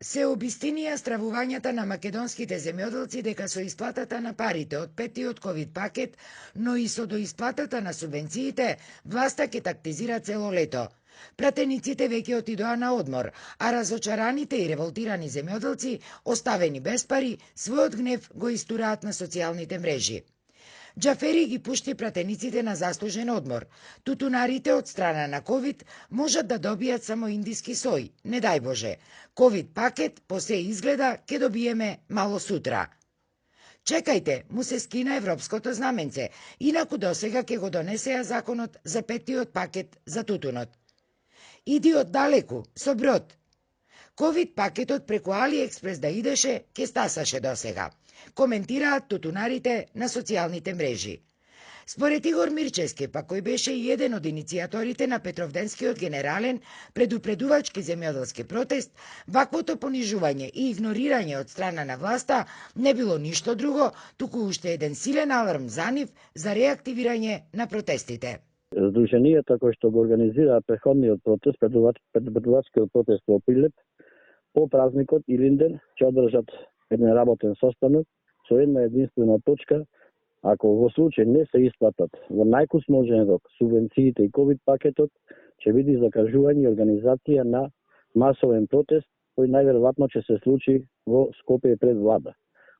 Се обистинија стравувањата на македонските земјоделци дека со исплатата на парите од петтиот ковид пакет, но и со доисплатата на субвенциите, власта ќе тактизира цело лето. Пратениците веќе отидоа на одмор, а разочараните и револтирани земјоделци, оставени без пари, својот гнев го истураат на социјалните мрежи. Џафери ги пушти пратениците на заслужен одмор. Тутунарите од страна на ковид можат да добијат само индиски сој, не дај Боже. Ковид пакет по се изгледа ке добиеме мало сутра. Чекајте, му се скина европското знаменце, инаку досега ке го донесеа законот за петтиот пакет за тутунот. Иди од далеку, со брод. Ковид пакетот преку AliExpress да идеше, ке стасаше досега, коментираат тутунарите на социјалните мрежи. Според Игор Мирчевски, па кој беше и еден од иницијаторите на Петровденскиот генерален предупредувачки земјоделски протест, ваквото понижување и игнорирање од страна на власта не било ништо друго, туку уште еден силен аларм за нив за реактивирање на протестите. Здруженијата кои што го организираа претходниот протест, предупредувачкиот протест во Прилеп, по празникот Илинден ќе одржат еден работен состанок со една единствена точка: ако во случај не се исплатат во најкус можен рок субвенциите и ковид пакетот, ќе биде закажување и организација на масовен протест кој најверојатно ќе се случи во Скопје пред влада.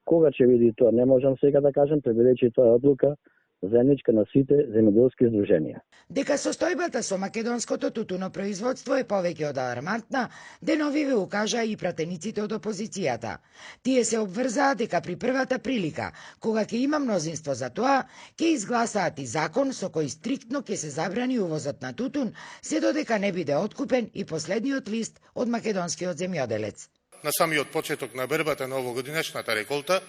Кога ќе биде тоа не можам сега да кажам, бидејќи тоа е одлука заедничка на сите земјоделски здруженија. Дека состојбата со македонското тутунопроизводство е повеќе од алармантна, деновиве укажаа и пратениците од опозицијата. Тие се обврзаа дека при првата прилика, кога ќе има мнозинство за тоа, ќе изгласаат и закон со кој стриктно ќе се забрани увозот на тутун, се додека не биде откупен и последниот лист од македонскиот земјоделец. На самиот почеток на бербата на овогодинешната реколта,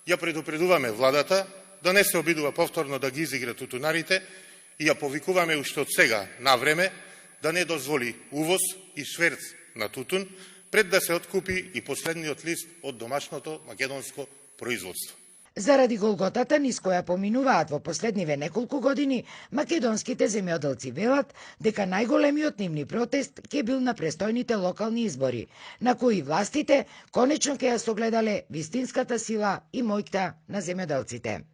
ја предупредуваме владата да не се обидува повторно да ги изигра тутунарите и ја повикуваме уште од сега на време да не дозволи увоз и шверц на тутун пред да се откупи и последниот лист од домашното македонско производство. Заради голготата низ која поминуваат во последниве неколку години, македонските земјоделци велат дека најголемиот нивни протест ќе бил на престојните локални избори, на кои властите конечно ќе ја согледале вистинската сила и моќта на земјоделците.